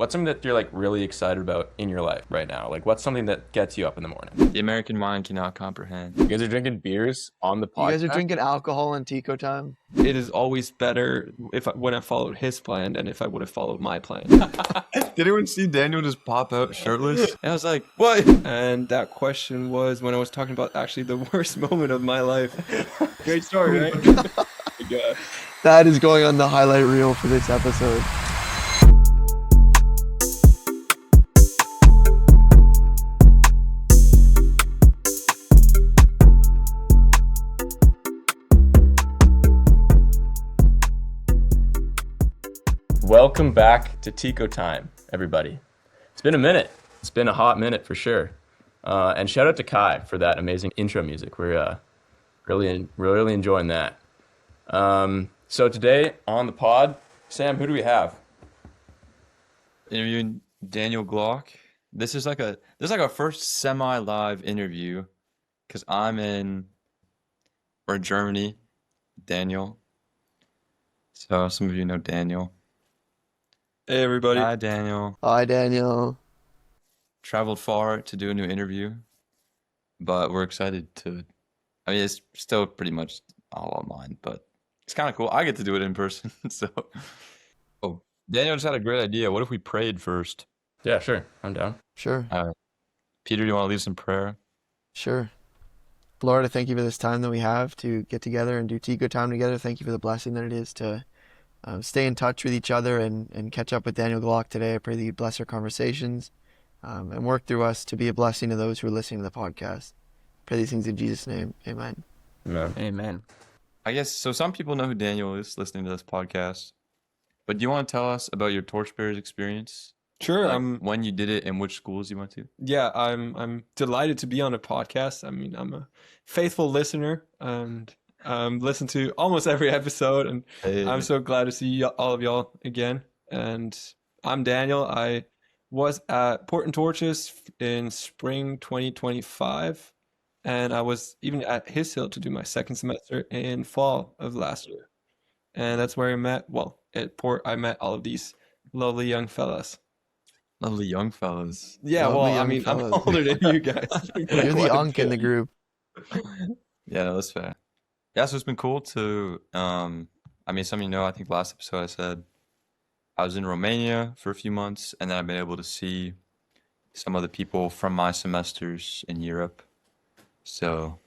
What's something that you're like really excited about in your life right now? Like, what's something that gets you up in the morning? The American mind cannot comprehend. You guys are drinking beers on the podcast? You guys are drinking alcohol in TicoTime? It is always better when I followed his plan than if I would have followed my plan. Did anyone see Daniel just pop out shirtless? And I was like, what? And that question was when I was talking about actually the worst moment of my life. Great story, right? Yeah. That is going on the highlight reel for this episode. Welcome back to TicoTime, everybody. It's been a minute. It's been a hot minute for sure. And shout out to Kai for that amazing intro music. We're really enjoying that. So today on the pod, Sam, who do we have? Interviewing Daniel Glock. This is like our first semi-live interview because we're in Germany, Daniel. So some of you know Daniel. Hey, everybody. Hi, Daniel. Hi, Daniel. Traveled far to do a new interview, but we're excited to. I mean, it's still pretty much all online, but it's kind of cool. I get to do it in person, so. Oh, Daniel just had a great idea. What if we prayed first? Yeah, sure. I'm down. Sure, Peter, do you want to lead some prayer? sure. Lord, I thank you for this time that we have to get together and do TicoTime together. Thank you for the blessing that it is to stay in touch with each other and catch up with Daniel Glock today. I pray that you bless our conversations and work through us to be a blessing to those who are listening to the podcast. Pray these things in Jesus' name. Amen. Amen. I guess so. Some people know who Daniel is listening to this podcast, but do you want to tell us about your torchbearers experience? Sure. Like when you did it and which schools you went to? Yeah, I'm delighted to be on a podcast. I mean, I'm a faithful listener and listen to almost every episode, and Hey. I'm so glad to see all of y'all again. And I'm Daniel. I was at Port and Torches in spring 2025, and I was even at His Hill to do my second semester in fall of last year. And that's where I met, at Port, I met all of these lovely young fellas. Lovely young fellas. Yeah, Lovely well, I young mean, I'm fellas. older than you guys. You're the unk in the group. Yeah, no, that's fair. Yeah, so it's been cool to, I mean, some of you know, I think last episode I said I was in Romania for a few months, and then I've been able to see some of the people from my semesters in Europe. So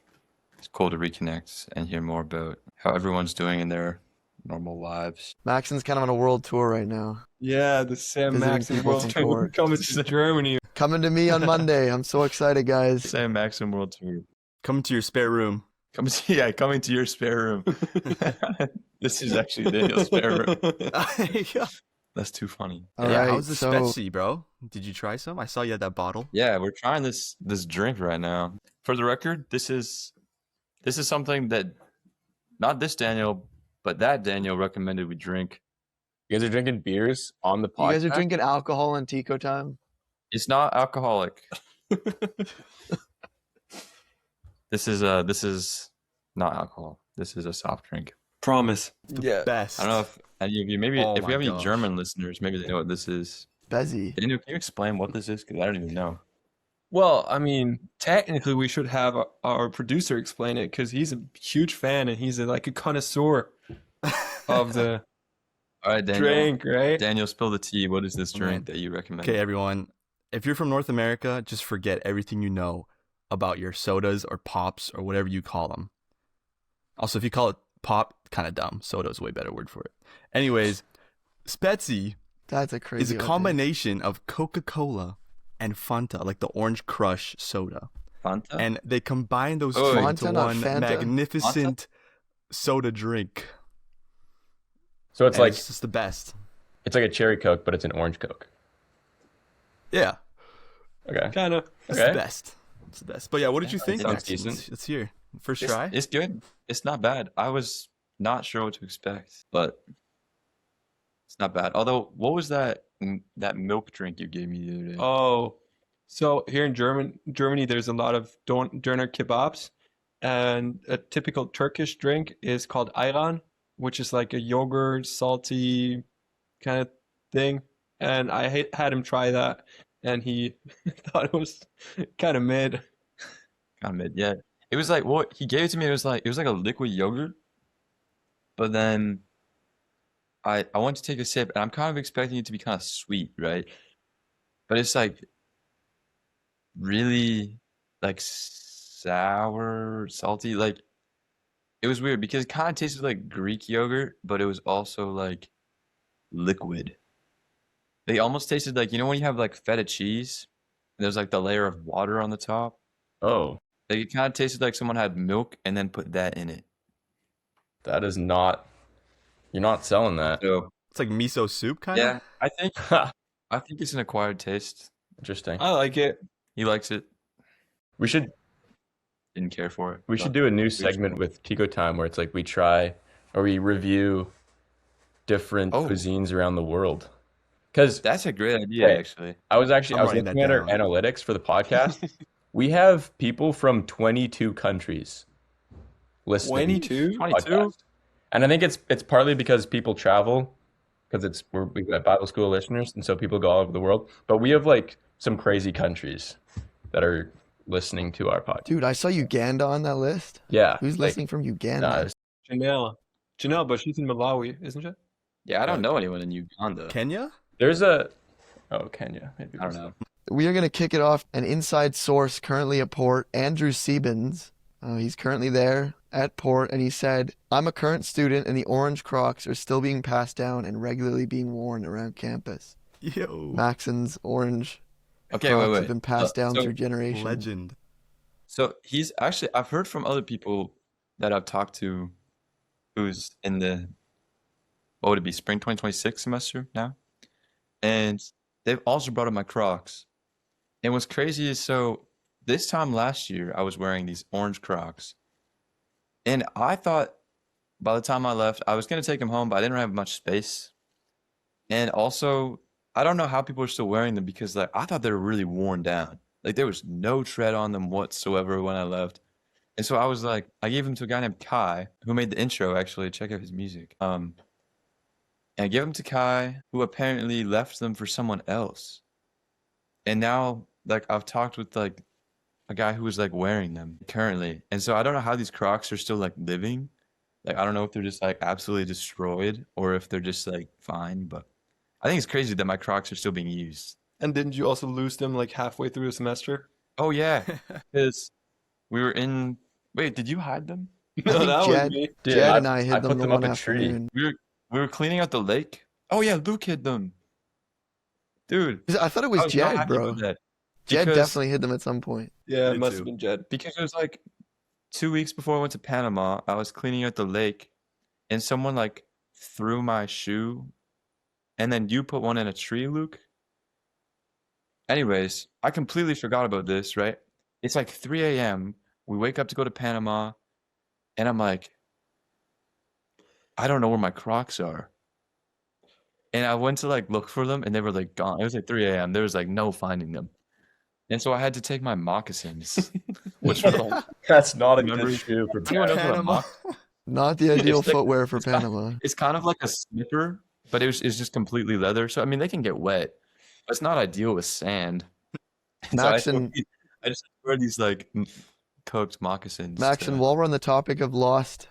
it's cool to reconnect and hear more about how everyone's doing in their normal lives. Maxon's kind of on a world tour right now. Yeah, the Sam Visiting Maxon people World from Tour Port. coming to Germany. Coming to me on Monday. I'm so excited, guys. Sam Maxim World Tour. Come to your spare room. Coming to your spare room. This is actually Daniel's spare room. Yeah, That's too funny. All right, how's the so Spetsy, bro? Did you try some? I saw you had that bottle. Yeah, we're trying this drink right now. For the record, this is something that not this Daniel, but that Daniel recommended we drink. You guys are drinking beers on the you podcast? guys are drinking alcohol in TicoTime? It's not alcoholic. This is not alcohol. This is a soft drink. Promise. Best. I don't know if any of you, maybe Oh if we my have any gosh. German listeners, maybe they know what this is. Bezzy. Daniel, can you explain what this is? Because I don't even know. Well, I mean, technically, we should have our producer explain it because he's a huge fan and he's like a connoisseur of the All right, Daniel. drink, right? Daniel, spill the tea. What is this Oh, drink man. that you recommend? Okay, everyone. If you're from North America, just forget everything you know about your sodas or pops or whatever you call them. Also, if you call it pop, kind of dumb. Soda is a way better word for it. Anyways, Spetsy That's a crazy is a idea. combination of Coca-Cola and Fanta, like the Orange Crush soda. Fanta? And they combine those Oh, two wait. into Fanta, not one Fanta? magnificent soda drink. So it's And like it's just the best. it's like a cherry Coke, but it's an orange Coke. Yeah, Okay. Kind of. it's Okay. the best. It's the best. But yeah, what did you think? sounds Max? decent. Let's hear. First It's- try. It's good. It's not bad. I was not sure what to expect, but it's not bad. Although, what was that milk drink you gave me the other day? Oh, so here in Germany, there's a lot of doner kebabs, and a typical Turkish drink is called ayran, which is like a yogurt, salty kind of thing. and I had him try that, and he thought it was kind of mid. Kind of mid, yeah. It was like what he gave it to me. It was like a liquid yogurt, but then I went to take a sip, and I'm kind of expecting it to be kind of sweet, right? But it's like really like sour, salty. Like it was weird because it kind of tasted like Greek yogurt, but it was also like liquid. They almost tasted like, you know when you have like feta cheese, and there's like the layer of water on the top? Oh, Like it kind of tasted like someone had milk and then put that in it. that is not. You're not selling that. So It's like miso soup, kind of. yeah, I think it's an acquired taste. Interesting. I like it. He likes it. We should Didn't care for it. we should do a new segment with TicoTime where it's like we try or we review different Oh. cuisines around the world. Because That's a great idea, Okay. actually. I was I'm writing looking that at our down. analytics for the podcast. We have people from 22 countries listening. 22? to the 22? podcast. And I think it's partly because people travel, because we've got Bible school listeners, and so people go all over the world. But we have like some crazy countries that are listening to our podcast. Dude, I saw Uganda on that list. Yeah, Who's like, listening from nah, Uganda? it's- Janelle, but she's in Malawi, isn't she? Yeah, I don't know anyone in Uganda. Kenya? there's a Kenya. Maybe I don't know. We are going to kick it off. An inside source currently at Port, Andrew Siebens. He's currently there at Port, and he said, I'm a current student, and the orange Crocs are still being passed down and regularly being worn around campus. Yo, Maxon's orange Okay, Crocs wait. have been passed down so- through generations. legend. So he's actually, I've heard from other people that I've talked to who's in the, what would it be, spring 2026 semester now? And they've also brought up my Crocs. And what's crazy is, so this time last year, I was wearing these orange Crocs. And I thought by the time I left, I was going to take them home, but I didn't have much space. And also, I don't know how people are still wearing them because like I thought they were really worn down. Like there was no tread on them whatsoever when I left. And so I was like, I gave them to a guy named Kai, who made the intro actually. Check out his music. And I gave them to Kai, who apparently left them for someone else. And now, like, I've talked with like a guy who was like wearing them currently. And so I don't know how these Crocs are still like living. Like, I don't know if they're just like absolutely destroyed or if they're just like fine. But I think it's crazy that my Crocs are still being used. And didn't you also lose them like halfway through the semester? Oh, yeah. Because we were in. Wait, did you hide them? No, think that was Jed- me. Dude, Jed and I hid put them the them up one a tree. afternoon. We were cleaning out the lake. Oh, yeah, Luke hid them. Dude. I thought it I was was not Jed, happy bro. about that. Jed Because- definitely hid them at some point. Yeah, Me it must too. have been Jed. Because it was like 2 weeks before I went to Panama, I was cleaning out the lake and someone like threw my shoe and then you put one in a tree, Luke. Anyways, I completely forgot about this, right? It's like 3 a.m. We wake up to go to Panama and I'm like, I don't know where my Crocs are. And I went to like look for them and they were like gone. It was like 3 a.m. There was like no finding them. And so I had to take my moccasins, which were the That's not a Remember- good shoe for Anyone knows what a Panama. mock- Not the ideal It's like- footwear for it's not- Panama. It's kind of like a slipper, but it's just completely leather. So I mean, they can get wet. But it's not ideal with sand. So Maxon, I just wear these like cooked moccasins. Maxon, while we're on the topic of lost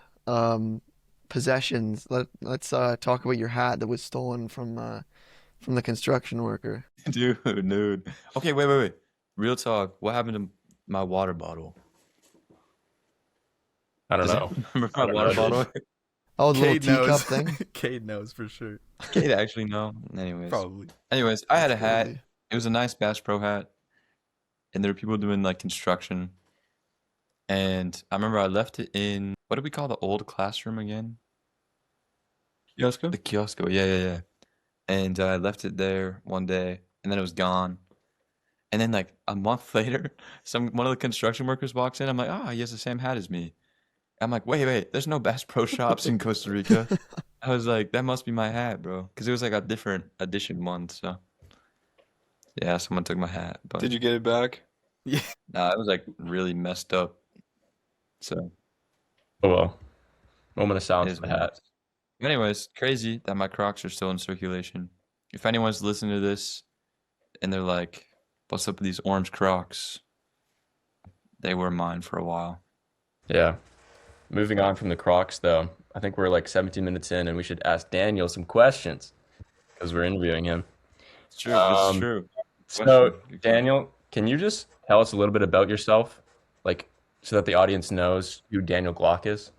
possessions, let's talk about your hat that was stolen from the construction worker. dude. Okay, wait. Real talk. What happened to my water bottle? I don't Does know. anyone remember I my don't water know, bottle? Oh, the little Cade teacup knows. thing. Cade knows for sure. Kate actually no. Anyways, Probably. I had a hat. Crazy. It was a nice Bass Pro hat, and there were people doing like construction. And I remember I left it in, what do we call the old classroom again? Yosko? The kiosco, yeah. And I left it there one day, and then it was gone. And then like a month later, one of the construction workers walks in. I'm like, oh, he has the same hat as me. I'm like, wait, there's no Bass Pro Shops in Costa Rica. I was like, that must be my hat, bro, because it was like a different edition one. So yeah, someone took my hat, but Did you get it back? nah, it was like really messed up. So Oh well. Moment of it silence is for the what it hat. is. Anyways, crazy that my Crocs are still in circulation. if anyone's listening to this and they're like, "What's up with these orange Crocs?" They were mine for a while. Yeah. Moving on from the Crocs, though, I think we're like 17 minutes in, and we should ask Daniel some questions because we're interviewing him. It's true. This is Um, true. so, Question. Good question. Daniel, can you just tell us a little bit about yourself, like, so that the audience knows who Daniel Glock is?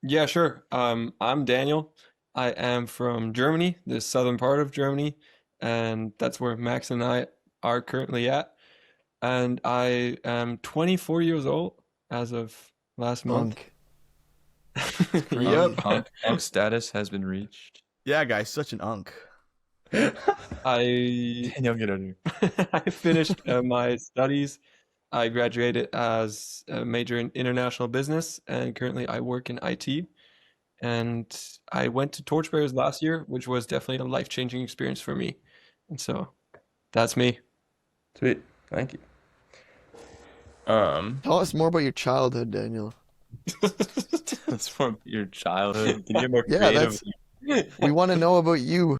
Yeah, sure. I'm Daniel. I am from Germany, the southern part of Germany, and that's where Max and I are currently at. And I am 24 years old as of last month. Unk. Yep. Punk status has been reached. Yeah, guys, such an unk. I Daniel, get out of here. I finished my studies. I graduated as a major in international business, and currently I work in IT. And I went to Torchbearers last year, which was definitely a life-changing experience for me. And so that's me. Sweet. Thank you. Tell us more about your childhood, Daniel. That's from your childhood. Can you get more Yeah, creative? We want to know about you.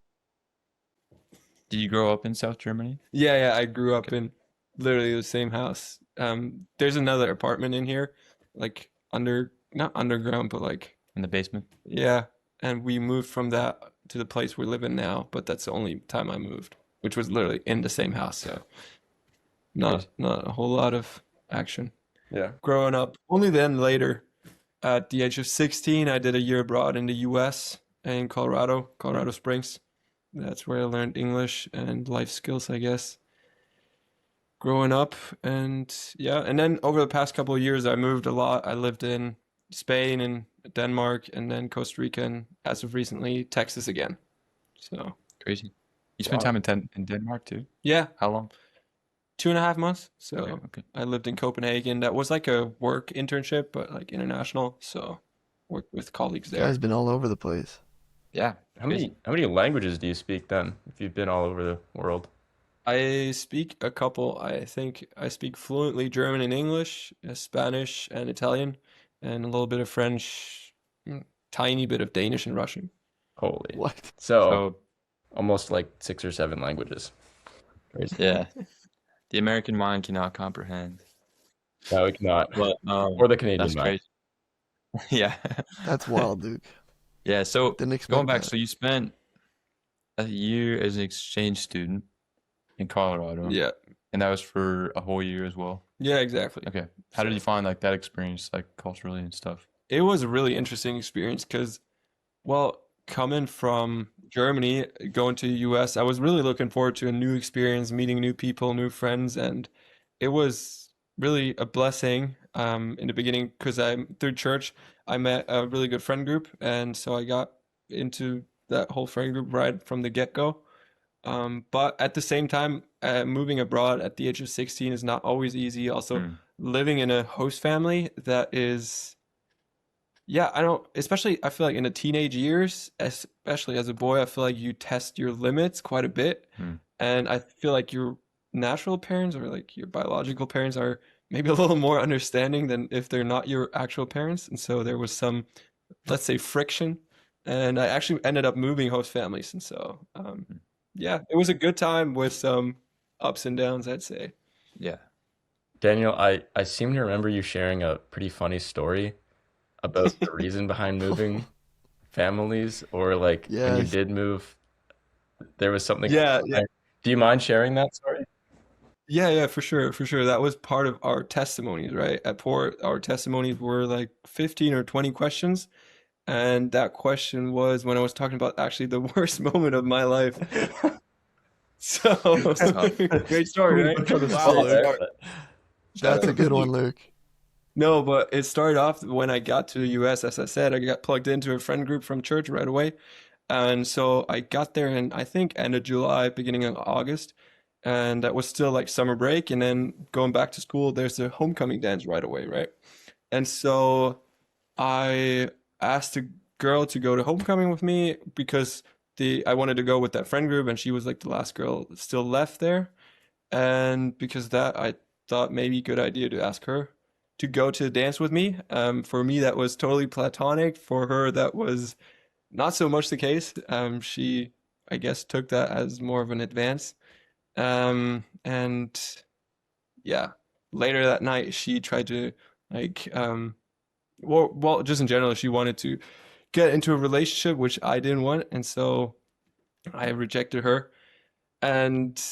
Did you grow up in South Germany? Yeah, I grew up in literally the same house. There's another apartment in here, like not underground, but like, In the basement? yeah. And we moved from that to the place we live in now, but that's the only time I moved, which was literally in the same house. So not a whole lot of action. Yeah. Growing up, only then later, at the age of 16, I did a year abroad in the US in Colorado Springs. That's where I learned English and life skills, I guess. Growing up, and yeah, and then over the past couple of years, I moved a lot. I lived in Spain and Denmark, and then Costa Rica, and as of recently, Texas again. So Crazy. You spent Wow. time in Denmark too? yeah, How long? 2.5 months. So Okay. I lived in Copenhagen. That was like a work internship, but like international. So worked with colleagues This there. guy's been all over the place. Yeah. How many languages do you speak then, if you've been all over the world? I speak a couple. I think I speak fluently German and English, Spanish and Italian, and a little bit of French, tiny bit of Danish and Russian. Holy. What? So, So, almost like 6 or 7 languages. Crazy. yeah. The American mind cannot comprehend. No, we cannot. But Or the Canadian that's mind. crazy. Yeah. That's wild, Duke. Yeah, so Didn't expect going back, that. so you spent a year as an exchange student in Colorado, Yeah, and that was for a whole year as well. yeah, exactly. Okay. How did you find like that experience, like culturally and stuff? It was a really interesting experience because, well, coming from Germany, going to the US, I was really looking forward to a new experience, meeting new people, new friends, and it was really a blessing in the beginning because I'm through church, I met a really good friend group, and so I got into that whole friend group right from the get-go. But at the same time, moving abroad at the age of 16 is not always easy. Also, Mm. living in a host family that is, yeah, I don't, especially I feel like in the teenage years, especially as a boy, I feel like you test your limits quite a bit. Hmm. And I feel like your natural parents or like your biological parents are maybe a little more understanding than if they're not your actual parents. And so there was some, let's say, friction. And I actually ended up moving host families. And so, yeah, it was a good time with some ups and downs, I'd say. Yeah. Daniel, I seem to remember you sharing a pretty funny story about the reason behind moving families, or like when you Yes. did move, there was something. Yeah, Do you mind sharing that story? yeah, for sure, for sure. That was part of our testimonies, right? At Port, our testimonies were like 15 or 20 questions. And that question was when I was talking about actually the worst moment of my life. So, tough. great story, right? Wow, there, That's a good one, Luke. No, but it started off when I got to the US. As I said, I got plugged into a friend group from church right away. And so I got there in, I think, end of July, beginning of August. And that was still like summer break. And then going back to school, there's the homecoming dance right away, right? And so I asked a girl to go to homecoming with me because I wanted to go with that friend group, and she was like the last girl still left there. And because of that, I thought maybe good idea to ask her to go to dance with me. For me, that was totally platonic. For her, that was not so much the case. She I guess, took that as more of an advance. And yeah, later that night, she tried to like, well, just in general, she wanted to get into a relationship, which I didn't want, and so I rejected her. And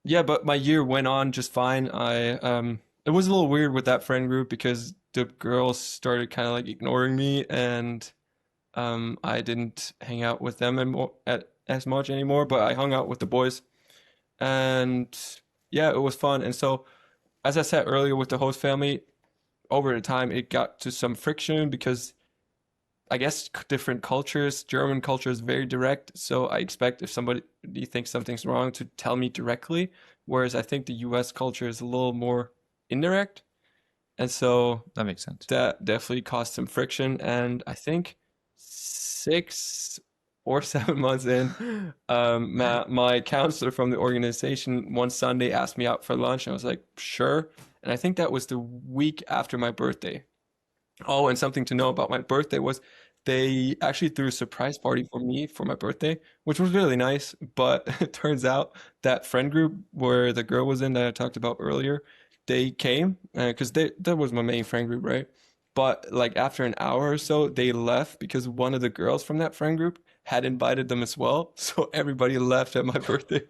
yeah, but my year went on just fine. It was a little weird with that friend group because the girls started kind of like ignoring me, and I didn't hang out with them as much anymore, but I hung out with the boys, and yeah, it was fun. And so, as I said earlier, with the host family, over the time it got to some friction because I guess different cultures. German culture is very direct, so I expect if somebody thinks something's wrong to tell me directly, whereas I think the US culture is a little more indirect. And so That makes sense. that definitely caused some friction. And I think 6 or 7 months in, my counselor from the organization one Sunday asked me out for lunch. And I was like, sure. And I think that was the week after my birthday. Oh, and something to know about my birthday was they actually threw a surprise party for me for my birthday, which was really nice. But it turns out that friend group where the girl was in that I talked about earlier, they came because that was my main friend group, right? But like after an hour or so, they left because one of the girls from that friend group had invited them as well. So everybody left at my birthday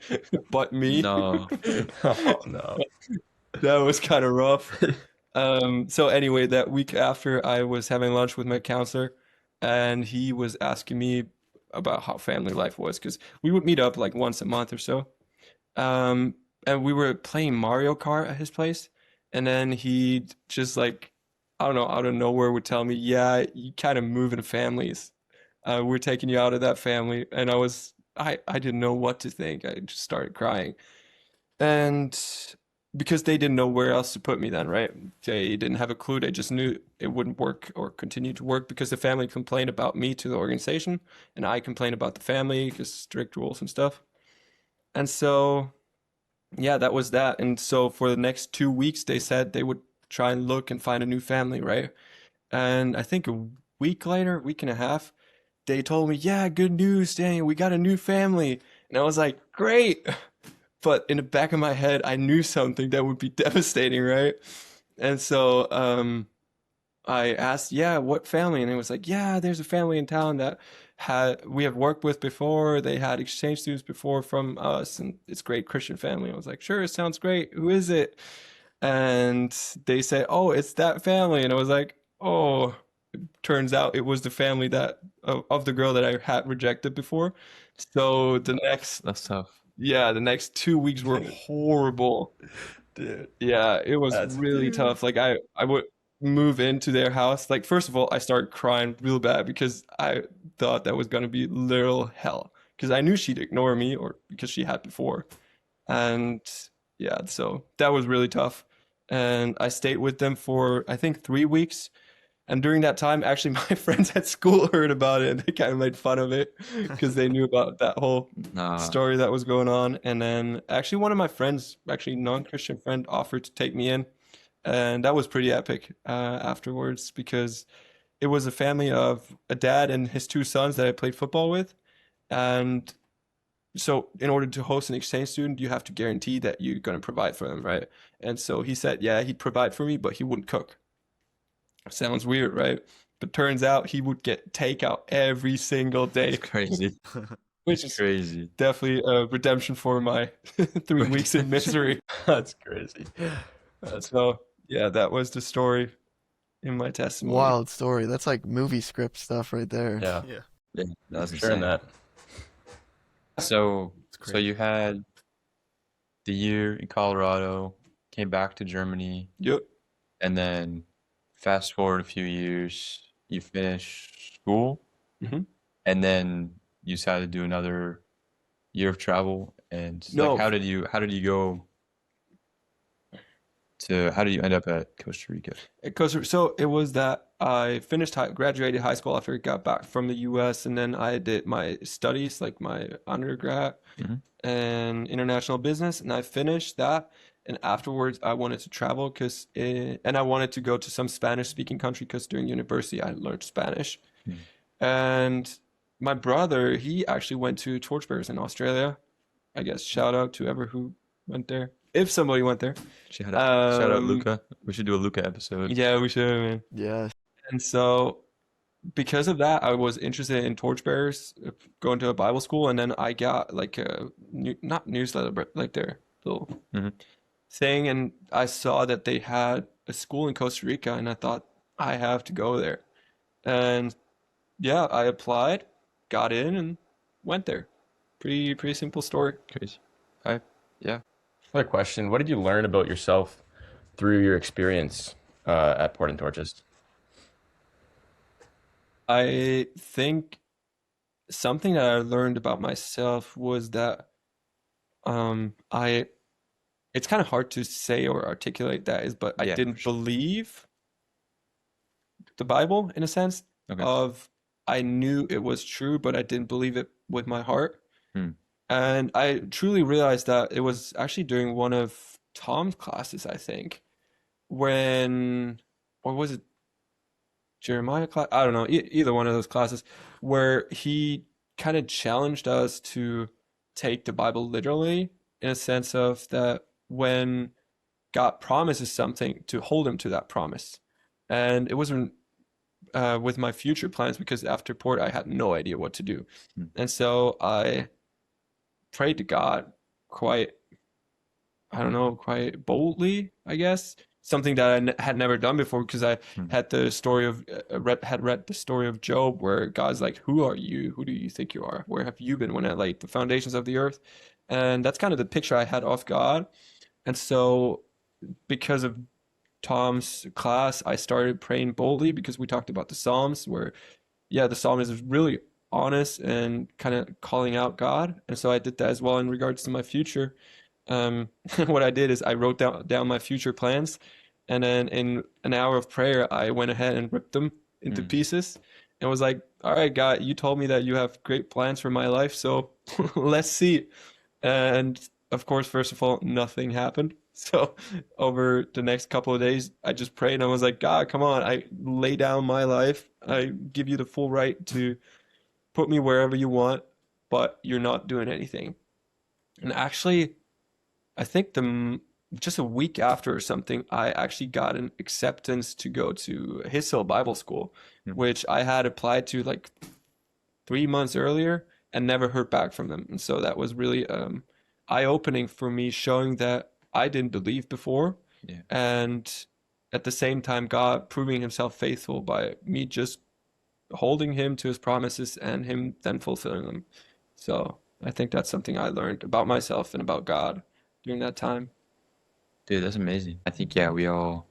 but me. No. Oh no. That was kind of rough. So anyway, that week after, I was having lunch with my counselor, and he was asking me about how family life was because we would meet up like once a month or so. And we were playing Mario Kart at his place, and then he just like, I don't know, out of nowhere would tell me, "Yeah, you kind of move in families. We're taking you out of that family." And I didn't know what to think. I just started crying. And because they didn't know where else to put me then, right? They didn't have a clue. They just knew it wouldn't work or continue to work because the family complained about me to the organization, and I complained about the family because strict rules and stuff. And so, yeah, that was that. And so for the next 2 weeks, they said they would try and look and find a new family, right? And I think a week later, week and a half, they told me, yeah, good news, Daniel, we got a new family. And I was like, great. But in the back of my head, I knew something that would be devastating, right? And so I asked, yeah, what family? And it was like, yeah, there's a family in town that we have worked with before. They had exchange students before from us, and it's a great Christian family. I was like, sure, it sounds great. Who is it? And they said, oh, it's that family. And I was like, oh, turns out it was the family that of the girl that I had rejected before. So That's tough. the next 2 weeks were horrible. Dude, Yeah, it was that's really dude. tough. Like I would move into their house. Like first of all, I started crying real bad because I thought that was gonna be literal hell. Because I knew she'd ignore me or because she had before. And yeah, so that was really tough. And I stayed with them for I think 3 weeks. And during that time, actually, my friends at school heard about it and they kind of made fun of it because they knew about that whole Nah. story that was going on. And then actually, one of my friends, actually non-Christian friend, offered to take me in, and that was pretty epic afterwards because it was a family of a dad and his two sons that I played football with. And so, in order to host an exchange student, you have to guarantee that you're going to provide for them, right? And so he said, yeah, he'd provide for me, but he wouldn't cook. Sounds weird, right? But turns out he would get takeout every single day, It's crazy. which It's is crazy. definitely a redemption for my 3 weeks in misery. That's crazy. That's So, yeah, that was the story in my testimony. Wild story. That's like movie script stuff right there. yeah. Yeah. Yeah, that's Sharing insane. that. So, It's so you had the year in Colorado, came back to Germany, Yep. and then fast forward a few years, you finish school, Mhm. and then you decided to do another year of travel. And No. like, how did you end up at Costa Rica? So it was that I graduated high school after I got back from the US, and then I did my studies, like my undergrad Mhm. and international business, and I finished that. And afterwards, I wanted to travel and I wanted to go to some Spanish-speaking country because during university I learned Spanish. Hmm. And my brother, he actually went to Torchbearers in Australia. I guess shout out to whoever who went there, if somebody went there. Shout out Um, Luca. We should do a Luca episode. yeah, we should, man. Yes. And so because of that, I was interested in Torchbearers, going to a Bible school, and then I got like a not newsletter, but like their little hmm thing, and I saw that they had a school in Costa Rica, and I thought I have to go there. And yeah, I applied, got in, and went there. Pretty simple story. Crazy. I yeah. Another question: what did you learn about yourself through your experience at Port and Torches? I think something that I learned about myself was that I it's kind of hard to say or articulate that is, but I Yeah, for didn't sure. believe the Bible in a sense Okay. of I knew it was true, but I didn't believe it with my heart. Hmm. And I truly realized that it was actually during one of Tom's classes, I think, when, or was it Jeremiah class? I don't know, either one of those classes, where he kind of challenged us to take the Bible literally in a sense of that when God promises something, to hold him to that promise. And it wasn't with my future plans because after port, I had no idea what to do. Hmm. And so I prayed to God quite, I don't know, quite boldly, I guess. Something that I had never done before because I Hmm. had the story of had read the story of Job where God's like, "Who are you? Who do you think you are? Where have you been when I laid the foundations of the earth?" And that's kind of the picture I had of God. And so because of Tom's class, I started praying boldly because we talked about the Psalms where, yeah, the psalmist is really honest and kind of calling out God. And so I did that as well in regards to my future. What I did is I wrote down my future plans, and then in an hour of prayer, I went ahead and ripped them into Mm. pieces and was like, all right, God, you told me that you have great plans for my life, so let's see. And of course, first of all, nothing happened. So over the next couple of days, I just prayed and I was like, God, come on, I lay down my life. I give you the full right to put me wherever you want, but you're not doing anything. And actually, I think just a week after or something, I actually got an acceptance to go to His Hill Bible School, Hmm. which I had applied to like 3 months earlier and never heard back from them. And so that was really eye-opening for me, showing that I didn't believe before, Yeah. and at the same time, God proving Himself faithful by me just holding Him to His promises and Him then fulfilling them. So I think that's something I learned about myself and about God during that time. Dude, that's amazing. I think yeah, we all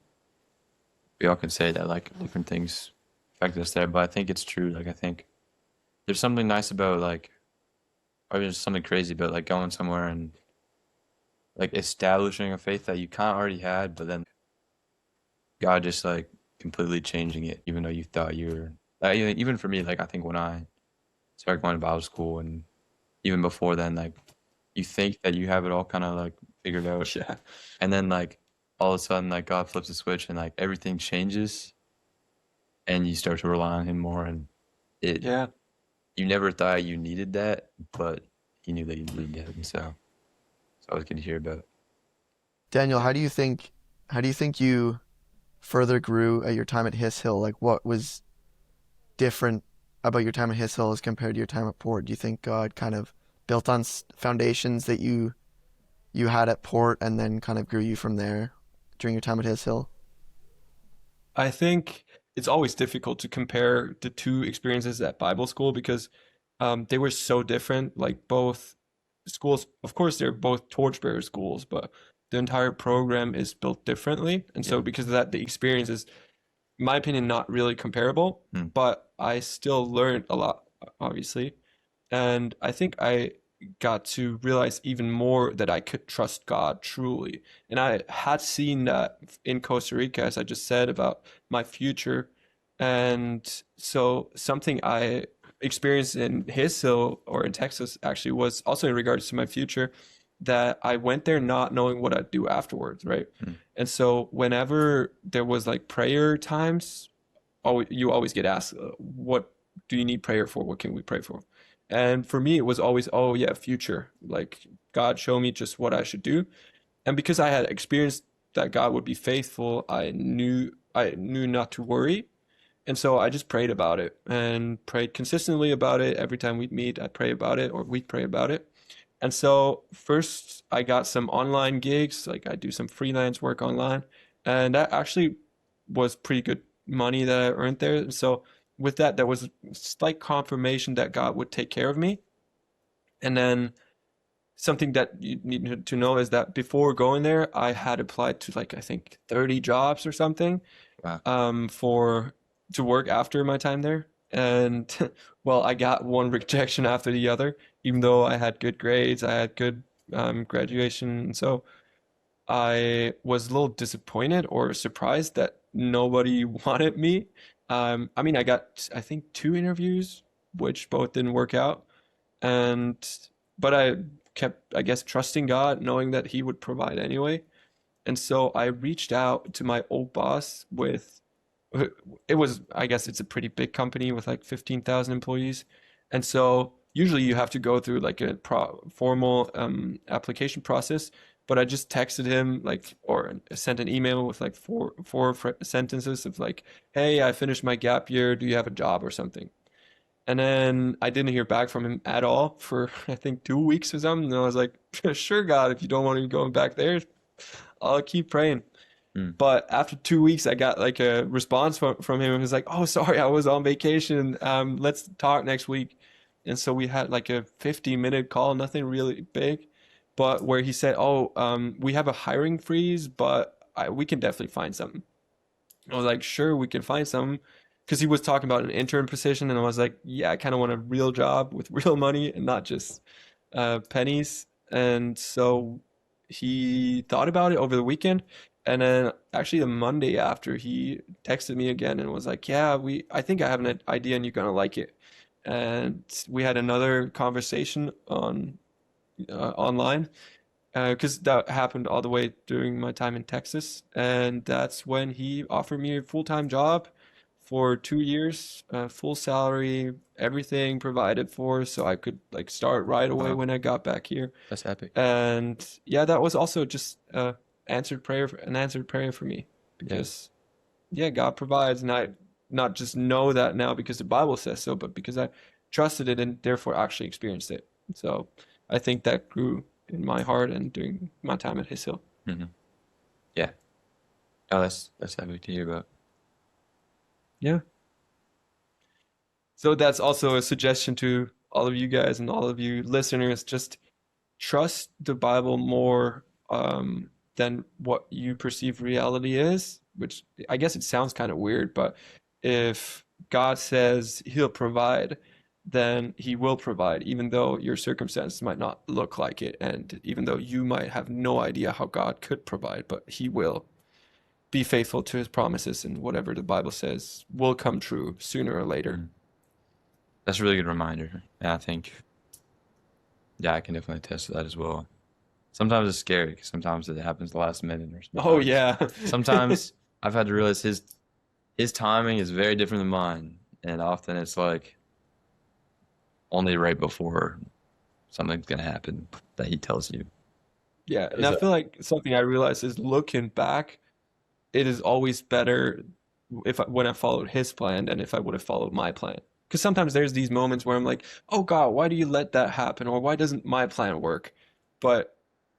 can say that like different things affect us there, but I think it's true. Like I think there's something nice about like, or there's something crazy about like going somewhere and like establishing a faith that you kind of already had, but then God just like completely changing it, even though you thought you were. Like, even for me, like I think when I started going to Bible school and even before then, like you think that you have it all kind of like figured out, Yeah. and then like all of a sudden like God flips a switch and like everything changes, and you start to rely on Him more, and it Yeah. you never thought you needed that, but He knew that you needed it, and so it's always good to hear about. Daniel, how do you think you further grew at your time at His Hill? Like, what was different about your time at His Hill as compared to your time at Port? Do you think God kind of built on foundations that you had at Port and then kind of grew you from there during your time at His Hill? I think it's always difficult to compare the two experiences at Bible school because they were so different. Like both schools, of course, they're both torchbearer schools, but the entire program is built differently. And so Yeah. because of that, the experience is, in my opinion, not really comparable, Hmm. but I still learned a lot, obviously. And I think I got to realize even more that I could trust God truly. And I had seen that in Costa Rica, as I just said, about my future. And so something I experienced in His Hill or in Texas actually was also in regards to my future, that I went there not knowing what I'd do afterwards, right? Hmm. And so whenever there was like prayer times, you always get asked, what do you need prayer for? What can we pray for? And for me, it was always, oh yeah, future. Like God show me just what I should do. And because I had experienced that God would be faithful, I knew not to worry. And so I just prayed about it and prayed consistently about it. Every time we'd meet, I'd pray about it, or we'd pray about it. And so first I got some online gigs, like I do some freelance work online, and that actually was pretty good money that I earned there. And so with that, there was slight confirmation that God would take care of me. And then something that you need to know is that before going there, I had applied to like I think 30 jobs or something, Wow. for to work after my time there. And well, I got one rejection after the other, even though I had good grades, I had good graduation. And so I was a little disappointed or surprised that nobody wanted me. I mean, I got, I think, two interviews, which both didn't work out. And, but I kept, I guess, trusting God, knowing that He would provide anyway. And so I reached out to my old boss with, it was, I guess it's a pretty big company with like 15,000 employees. And so usually you have to go through like a formal application process. But I just texted him like, or sent an email with like four sentences of like, hey, I finished my gap year. Do you have a job or something? And then I didn't hear back from him at all for I think 2 weeks or something. And I was like, sure, God, if you don't want me going back there, I'll keep praying. Hmm. But after 2 weeks, I got like a response from him. It was like, oh, sorry, I was on vacation. Let's talk next week. And so we had like a 50-minute call, nothing really big, but where he said, oh, we have a hiring freeze, but we can definitely find something. I was like, sure, we can find something. Because he was talking about an intern position, and I was like, yeah, I kind of want a real job with real money and not just pennies. And so he thought about it over the weekend, and then actually the Monday after, he texted me again and was like, yeah, I think I have an idea and you're gonna like it. And we had another conversation on online, because that happened all the way during my time in Texas, and that's when he offered me a full-time job for 2 years, full salary, everything provided for, so I could like start right away Wow. when I got back here. That's epic. And yeah, that was also just an answered prayer for me, Yeah. because yeah, God provides, and I not just know that now because the Bible says so, but because I trusted it and therefore actually experienced it. So I think that grew in my heart and during my time at His Hill. Hmm. Yeah. Oh, that's epic to hear about. Yeah. So that's also a suggestion to all of you guys and all of you listeners. Just trust the Bible more than what you perceive reality is, which I guess it sounds kind of weird, but if God says He'll provide, then He will provide, even though your circumstances might not look like it, and even though you might have no idea how God could provide, but He will. Be faithful to His promises, and whatever the Bible says will come true sooner or later. Mm. That's a really good reminder. And I think, yeah, I can definitely attest to that as well. Sometimes it's scary because sometimes it happens last minute, or Oh yeah. sometimes I've had to realize his timing is very different than mine, and often it's like only right before something's gonna happen that he tells you. Yeah, and Is I that feel like something I realized is looking back, it is always better when I followed His plan than if I would have followed my plan. Because sometimes there's these moments where I'm like, oh God, why do you let that happen? Or why doesn't my plan work? But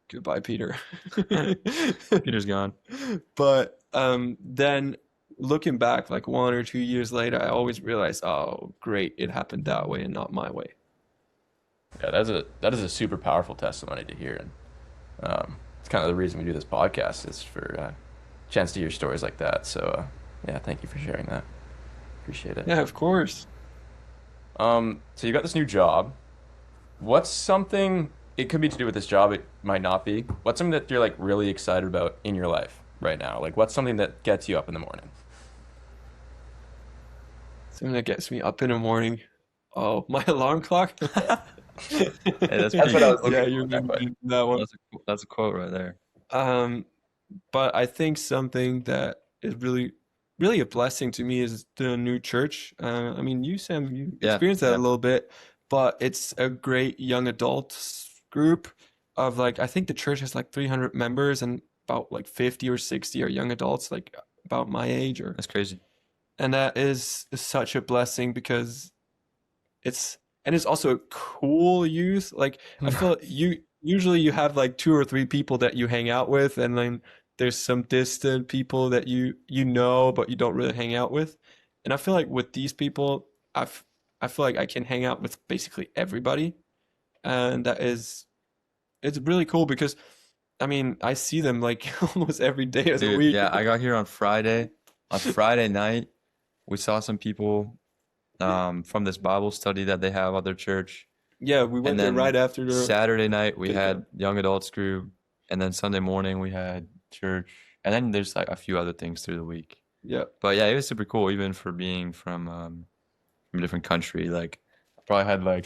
goodbye, Peter. Peter's gone. But then looking back like 1 or 2 years later, I always realize, oh, great, it happened that way and not my way. Yeah, that is a super powerful testimony to hear, and it's kind of the reason we do this podcast is for chance to hear stories like that. So yeah, thank you for sharing that. Appreciate it. Yeah, of course. So you got this new job. What's something? It could be to do with this job. It might not be. What's something that you're like really excited about in your life right now? Like, what's something that gets you up in the morning? Something that gets me up in the morning. Oh, my alarm clock. Hey, that's That's what I was looking Yeah, for you're with that question. meaning that one. That's a quote right there. But I think something that is really really a blessing to me is the new church. I mean, you, Sam, you Yeah, experienced that a yeah. little bit, but it's a great young adults group of like, I think the church has like 300 members and about like 50 or 60 are young adults, like about my age or, That's crazy. and that is such a blessing because it's, and it's also a cool youth. Like I feel you usually you have like two or three people that you hang out with, and then there's some distant people that you know but you don't really hang out with. And I feel like with these people, I feel like I can hang out with basically everybody, and that is it's really cool because I mean I see them like almost every day of the Dude, week. yeah, I got here on Friday. On Friday night, we saw some people from this Bible study that they have at their church. Yeah, we And went there then right after the Saturday night we take had young adults group, and then Sunday morning we had church, and then there's like a few other things through the week. Yeah. But yeah, it was super cool, even for being from a different country. Like, I probably had like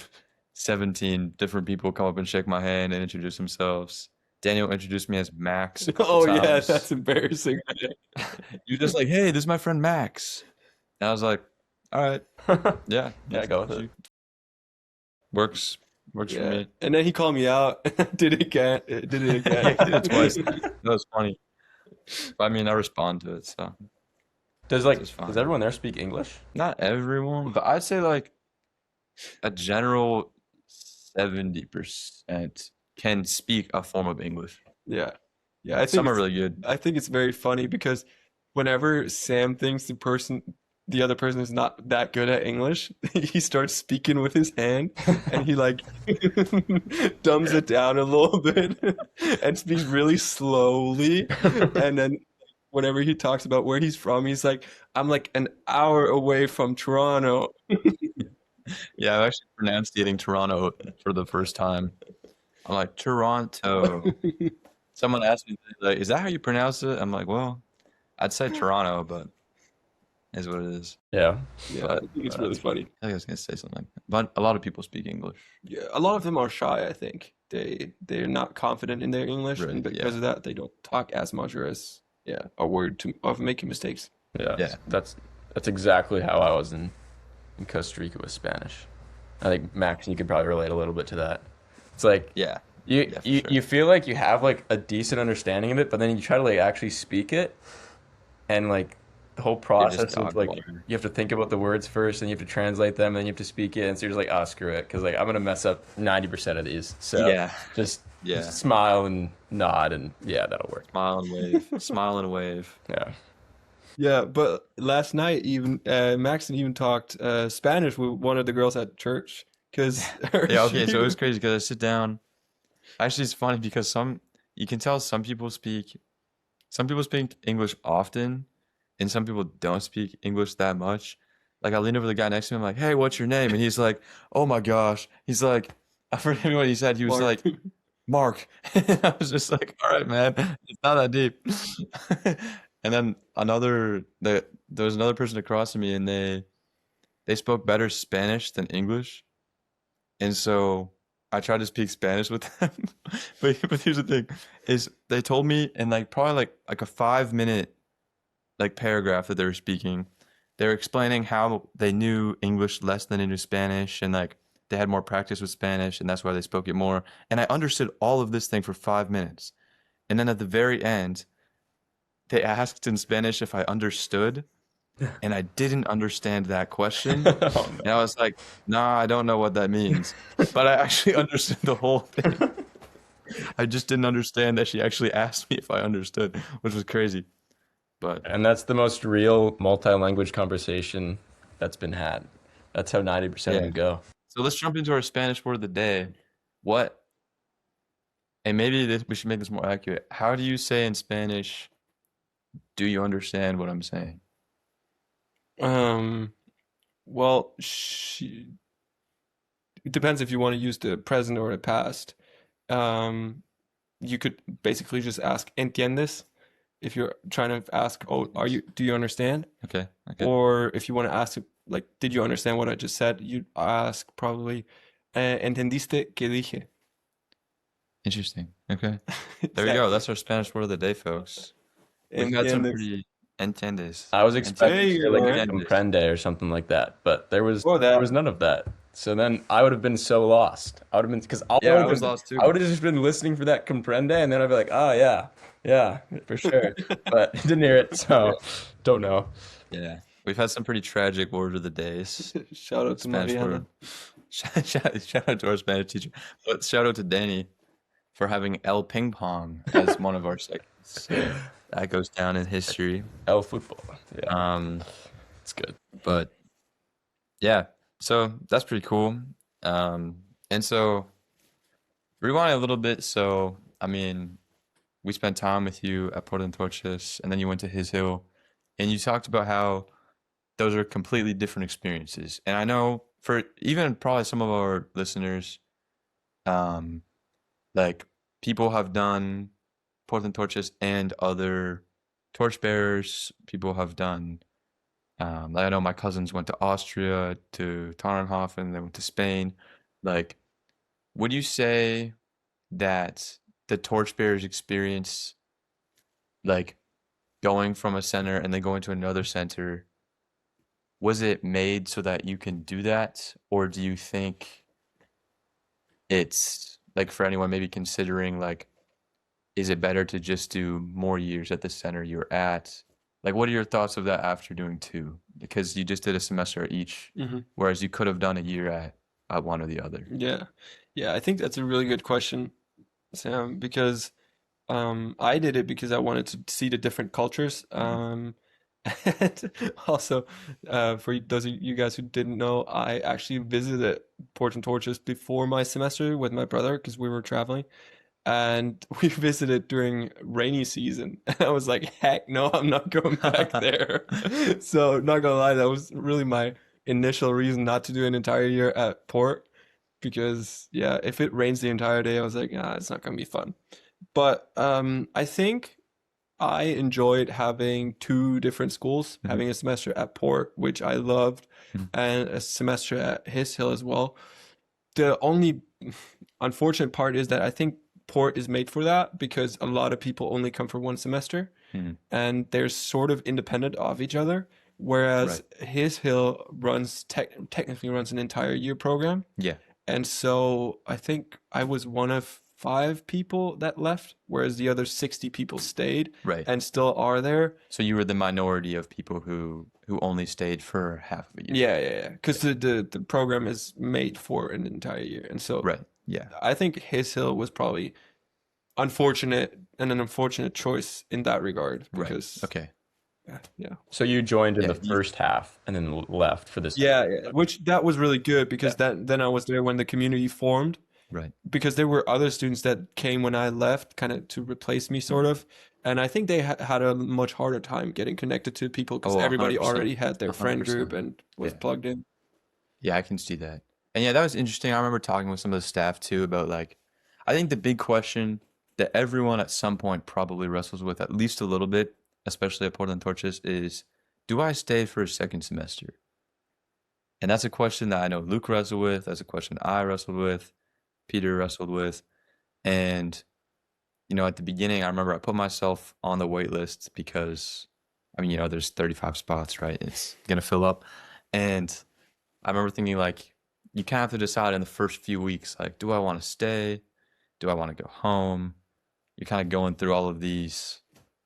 17 different people come up and shake my hand and introduce themselves. Daniel introduced me as Max a couple Oh yeah, times. that's embarrassing. You're just like, hey, this is my friend Max. And I was like, all right, yeah, Yeah, go with it. works for Yeah. me. And then he called me out. Did it again. Did it again. I did it twice. That was funny. But I mean, I respond to it, so Does it's fine. does everyone there speak English? Not everyone, but I'd say like a general 70% can speak a form of English. Yeah. Yeah, I think Some are it's, really good. I think it's very funny because whenever Sam thinks the other person is not that good at English, he starts speaking with his hand and he like dumbs it down a little bit and speaks really slowly. And then whenever he talks about where he's from, he's like, I'm like an hour away from Toronto. Yeah, I've actually pronunciating Toronto for the first time. I'm like, Toronto. Someone asked me, like, is that how you pronounce it? I'm like, well, I'd say Toronto, but it is what it is. Yeah. Yeah, I But think it's really funny. I think I was gonna say something, but a lot of people speak English. Yeah, a lot of them are shy, I think. They're not confident in their English, and Right, because yeah. of that, they don't talk as much or as are worried of making mistakes. Yeah. Yeah. That's exactly how I was in Costa Rica with Spanish. I think Max, you could probably relate a little bit to that. It's like Yeah, you yeah, for you, sure. you feel like you have like a decent understanding of it, but then you try to like actually speak it, and like the whole You're just process of dog like water. you have to think about the words first, and you have to translate them, and then you have to speak it, and so you're just like, oh, screw it, because like I'm gonna mess up 90% of these. So Yeah, just yeah. smile and nod, and yeah, that'll work. Smile and wave. Smile and wave. Yeah. Yeah, but last night even Maxon even talked Spanish with one of the girls at church because Yeah, okay, so it was crazy because I sit down. Actually, it's funny because you can tell some people speak English often, and some people don't speak English that much. Like I leaned over to the guy next to me, I'm like, hey, what's your name? And he's like, oh my gosh. He's like, I forget what he said. He was Mark. like, Mark. I was just like, all right, man, it's not that deep. And then there was another person across from me, and they spoke better Spanish than English. And so I tried to speak Spanish with them. But here's the thing, is they told me in like probably like a 5-minute like paragraph that they were speaking, they were explaining how they knew English less than they knew Spanish, and like they had more practice with Spanish and that's why they spoke it more. And I understood all of this thing for 5 minutes. And then at the very end, they asked in Spanish if I understood, and I didn't understand that question. Oh, And I was like, nah, I don't know what that means. But I actually understood the whole thing. I just didn't understand that she actually asked me if I understood, which was crazy. But And that's the most real multi-language conversation that's been had. That's how 90% of Yeah. them go. so let's jump into our Spanish word of the day. And maybe we should make this more accurate. How do you say in Spanish, do you understand what I'm saying? Well, it depends if you want to use the present or the past. You could basically just ask ¿entiendes? If you're trying to ask, oh, do you understand? Okay. Or if you want to ask, like, did you understand what I just said? You'd ask probably, ¿entendiste qué dije? Interesting. Okay. There we go. That's our Spanish word of the day, folks. We've got some ¿Entiendes? pretty Entiendes. I was expecting There to you say go, like a man. comprende or something like that, but there was Or there that. was none of that. So then I would have been so lost. I would have been because Yeah, I was lost I too. would have just been listening for that comprende, and then I'd be like, oh yeah, yeah, for sure. But didn't hear it, so don't know. Yeah. We've had some pretty tragic word of the days. Shout out to Spanish Mariana. word. Shout out to our Spanish teacher. But shout out to Danny for having El Ping Pong as one of our segments. That goes down in history. El football, yeah, Um, it's good. but yeah, so that's pretty cool. And so rewind a little bit. So, I mean, we spent time with you at Portland Torches, and then you went to His Hill, and you talked about how those are completely different experiences. And I know for even probably some of our listeners, um, like people have done Portland Torches and other torchbearers. People have done, like I know my cousins went to Austria, to Tarnhofen, they went to Spain. Like, would you say that the torchbearers experience, like going from a center and then going to another center, was it made so that you can do that? Or do you think it's like for anyone maybe considering like, is it better to just do more years at the center you're at? Like, what are your thoughts of that after doing two? Because you just did a semester at each, whereas you could have done a year at one or the other. Yeah. Yeah, I think that's a really good question, Sam, because I did it because I wanted to see the different cultures. And also, for those of you guys who didn't know, I actually visited Portland Torches before my semester with my brother because we were traveling. And we visited during rainy season. And I was like, heck no, I'm not going back there. So, not gonna lie, that was really my initial reason not to do an entire year at Port. Because, yeah, if it rains the entire day, I was like, ah, it's not gonna be fun. But I think I enjoyed having two different schools, having a semester at Port, which I loved, and a semester at His Hill as well. The only unfortunate part is that I think Port is made for that because a lot of people only come for one semester and they're sort of independent of each other. Whereas His Hill runs technically runs an entire year program. Yeah. And so I think I was one of 5 people that left, whereas the other 60 people stayed Right. and still are there. So you were the minority of people who only stayed for half of a year. Yeah. Because the program is made for an entire year. And so Right. Yeah. I think His Hill was probably unfortunate and an unfortunate choice in that regard because Okay. yeah. So you joined in Yeah, the first half and then left for this. Yeah, which that was really good because then I was there when the community formed. Right. Because there were other students that came when I left, kind of to replace me, sort of. And I think they had a much harder time getting connected to people because everybody 100%. already had their friend 100%. group and was Yeah. plugged in. Yeah, I can see that. And yeah, that was interesting. I remember talking with some of the staff too about like, I think the big question that everyone at some point probably wrestles with at least a little bit, especially at Portland Torches, is do I stay for a second semester? And that's a question that I know Luke wrestled with. That's a question I wrestled with. Peter wrestled with. And, you know, at the beginning, I remember I put myself on the wait list because, I mean, you know, there's 35 spots, right? It's going to fill up. And I remember thinking, like, you kind of have to decide in the first few weeks, like, do I want to stay? Do I want to go home? You're kind of going through all of these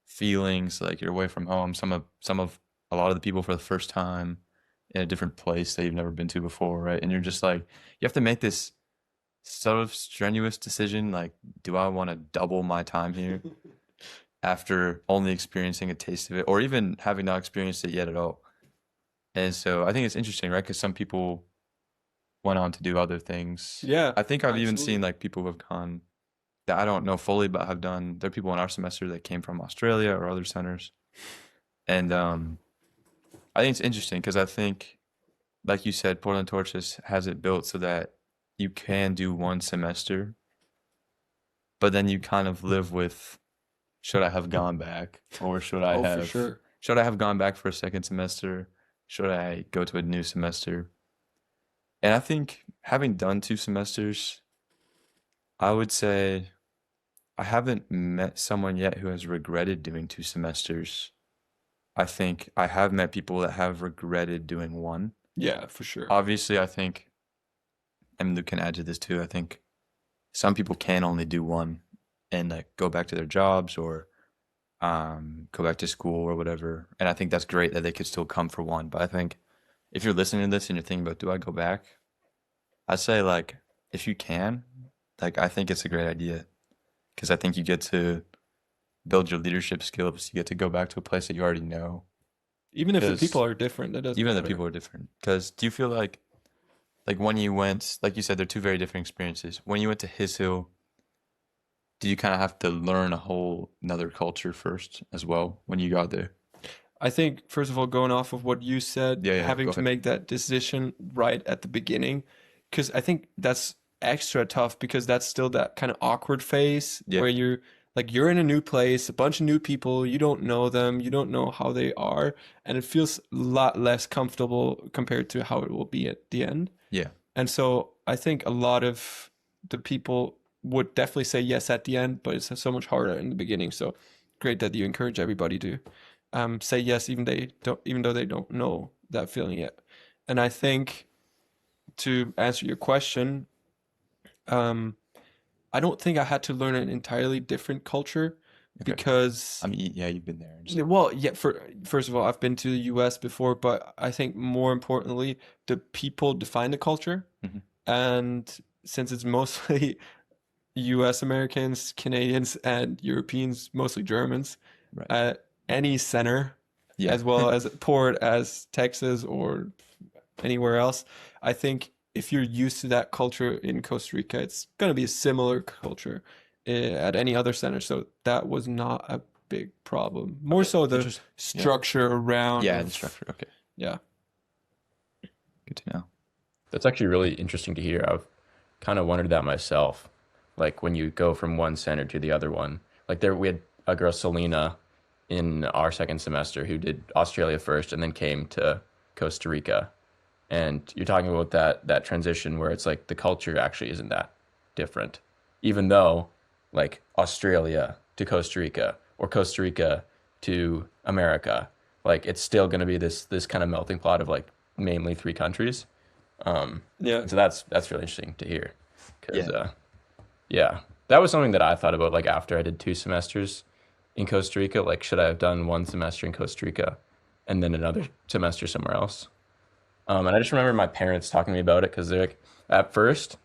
feelings, like you're away from home. Some of a lot of the people for the first time in a different place that you've never been to before, right? And you're just like, you have to make this sort of strenuous decision, like, do I want to double my time here after only experiencing a taste of it, or even having not experienced it yet at all? And so I think it's interesting, right? Because some people went on to do other things. Yeah, I think I've even absolutely. seen like people who have gone that I don't know fully, but have done. There are people in our semester that came from Australia or other centers, and I think it's interesting because I think, like you said, Portland Torches has it built so that you can do one semester, but then you kind of live with, should I have gone back, or should I have? For sure. Should I have gone back for a second semester? Should I go to a new semester? And I think having done 2 semesters, I would say I haven't met someone yet who has regretted doing 2 semesters. I think I have met people that have regretted doing one. Yeah, for sure. Obviously, I think, and Luke can add to this too, I think some people can only do one and like go back to their jobs or go back to school or whatever. And I think that's great that they could still come for one. But I think if you're listening to this and you're thinking about, do I go back? I say like, if you can, like I think it's a great idea because I think you get to build your leadership skills. You get to go back to a place that you already know. Even if the 'Cause people are different, that doesn't Even if the matter. people are different. Because do you feel like when you went, like you said, they're two very different experiences. When you went to His Hill, did you kind of have to learn a whole another culture first as well when you got there? I think, first of all, going off of what you said, Yeah, having go to ahead. make that decision right at the beginning, because I think that's extra tough because that's still that kind of awkward phase Yeah. where you're in a new place, a bunch of new people, you don't know them, you don't know how they are, and it feels a lot less comfortable compared to how it will be at the end. Yeah. And so I think a lot of the people would definitely say yes at the end, but it's so much harder in the beginning. So great that you encourage everybody to say yes, even though they don't know that feeling yet. And I think to answer your question, I don't think I had to learn an entirely different culture Okay. because I mean, yeah, you've been there. And stuff. well, yeah, first of all, I've been to the US before, but I think more importantly, the people define the culture. Mhm. And since it's mostly US Americans, Canadians, and Europeans, mostly Germans, Right. at any center, Yeah. as well as a port as Texas or anywhere else, I think if you're used to that culture in Costa Rica, it's going to be a similar culture at any other center. So that was not a big problem. More so the Interesting. Yeah. structure around. Yeah, of- the structure. Okay. Yeah. Good to know. That's actually really interesting to hear. I've kind of wondered that myself. Like when you go from one center to the other one. Like we had a girl, Selena, in our second semester who did Australia first and then came to Costa Rica. And you're talking about that transition where it's like the culture actually isn't that different. Even though like Australia to Costa Rica or Costa Rica to America, like it's still going to be this kind of melting pot of like mainly three countries. Yeah. So that's really interesting to hear. 'Cause, Yeah. yeah, that was something that I thought about like after I did 2 semesters in Costa Rica. Like, should I have done 1 semester in Costa Rica and then another semester somewhere else? And I just remember my parents talking to me about it because they're like, at first,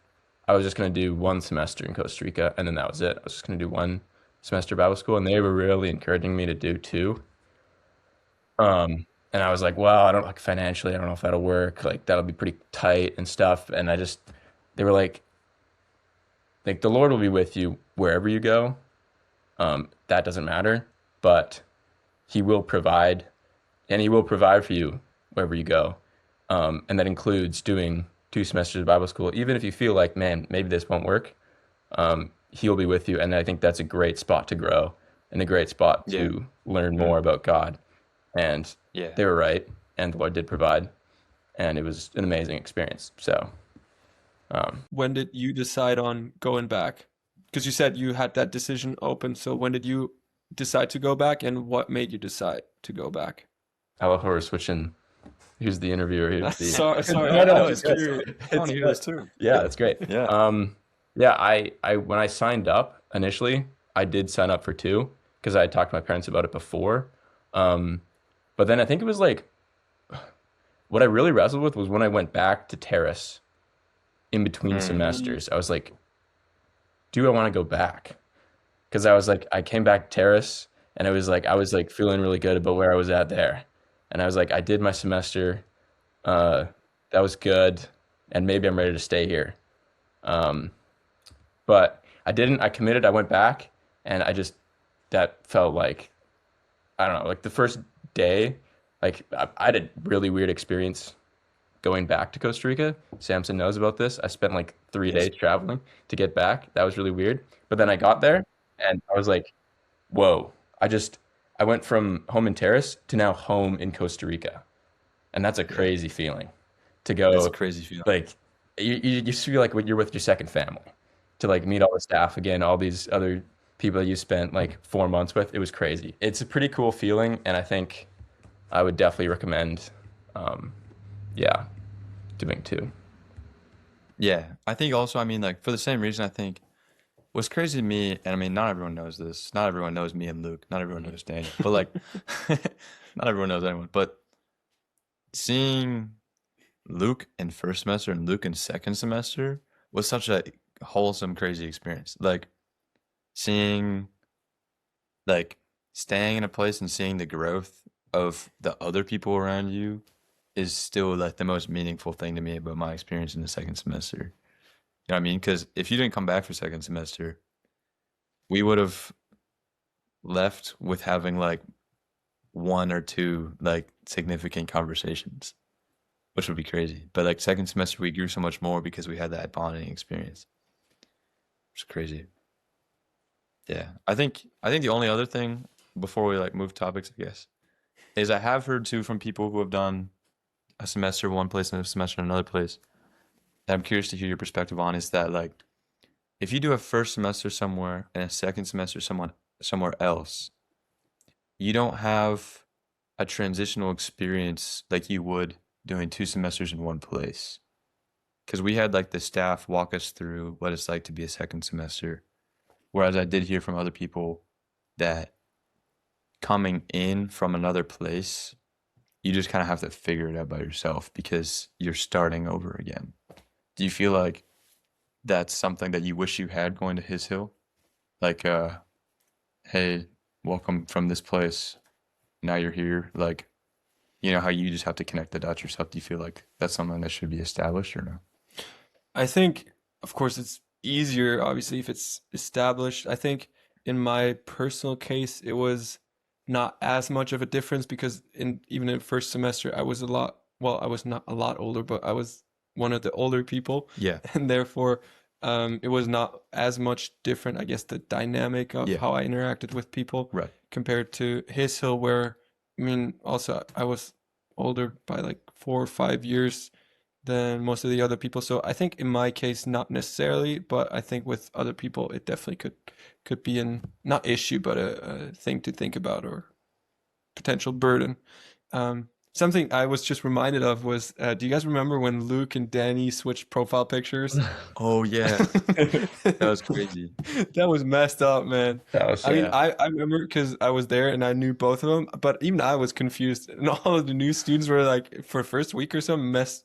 I was just going to do 1 semester in Costa Rica and then that was it. I was just going to do 1 semester Bible school, and they were really encouraging me to do 2. And I was like, well, I don't like financially, I don't know if that'll work. Like, that'll be pretty tight and stuff. And they were like, the Lord will be with you wherever you go. That doesn't matter, but He will provide, and He will provide for you wherever you go. And that includes doing 2 semesters of Bible school. Even if you feel like, man, maybe this won't work, He'll be with you. And I think that's a great spot to grow and a great spot to learn more about God. And Yeah. they were right, and the Lord did provide, and it was an amazing experience. So, When did you decide on going back? Because you said you had that decision open. So when did you decide to go back, and what made you decide to go back? I love how we're switching. Who's the interviewer? Who's the Sorry, No, I'm it's just good. curious. I want to hear this too. Yeah, that's great. Yeah. Yeah, I when I signed up initially, I did sign up for 2 because I had talked to my parents about it before. But then I think it was like what I really wrestled with was when I went back to Terrace in between semesters. I was like, do I want to go back? Because I was like, I came back to Terrace and I was like feeling really good about where I was at there. And I was like, I did my semester. That was good. And maybe I'm ready to stay here. But I didn't. I committed. I went back and that felt like, I don't know, like the first day, like I had a really weird experience going back to Costa Rica. Samson knows about this. I spent like 3 days traveling to get back. That was really weird. But then I got there and I was like, whoa, I went from home in Terrace to now home in Costa Rica. And that's a crazy feeling to go. It's a crazy feeling. Like you just feel like when you're with your second family, to like meet all the staff again, all these other people that you spent like 4 months with. It was crazy. It's a pretty cool feeling, and I think I would definitely recommend, um, yeah, doing too. Yeah, I think also, I mean, like for the same reason, I think what's crazy to me, and I mean, not everyone knows this. Not everyone knows me and Luke. Not everyone knows Daniel. But like, not everyone knows anyone. But seeing Luke in first semester and Luke in second semester was such a wholesome, crazy experience. Like seeing, like staying in a place and seeing the growth of the other people around you is still like the most meaningful thing to me about my experience in the second semester. You know what I mean? Because if you didn't come back for second semester, we would have left with having like one or two like significant conversations, which would be crazy. But like second semester, we grew so much more because we had that bonding experience. It's crazy. Yeah, I think the only other thing before we like move topics, I guess, is I have heard too from people who have done a semester one place and a semester another place that I'm curious to hear your perspective on is that like if you do a first semester somewhere and a second semester somewhere else, you don't have a transitional experience like you would doing 2 semesters in one place. Because we had like the staff walk us through what it's like to be a second semester. Whereas I did hear from other people that coming in from another place, you just kind of have to figure it out by yourself because you're starting over again. Do you feel like that's something that you wish you had going to His Hill? Like, hey, welcome from this place. Now you're here. Like, you know how you just have to connect the dots yourself. Do you feel like that's something that should be established or no? I think, of course, it's easier, obviously, if it's established. I think in my personal case, it was not as much of a difference because even in first semester, I was I was not a lot older, but I was one of the older people. Yeah. And therefore, it was not as much different, I guess, the dynamic of Yeah. how I interacted with people Right. compared to His Hill, where, I mean, also I was older by like 4 or 5 years than most of the other people. So I think in my case, not necessarily, but I think with other people, it definitely could be an not issue, but a thing to think about or potential burden. Something I was just reminded of was, do you guys remember when Luke and Danny switched profile pictures? Oh, yeah. That was crazy. That was messed up, man. That was I mean, Yeah. I remember because I was there and I knew both of them, but even I was confused. And all of the new students were like, for first week or something, messed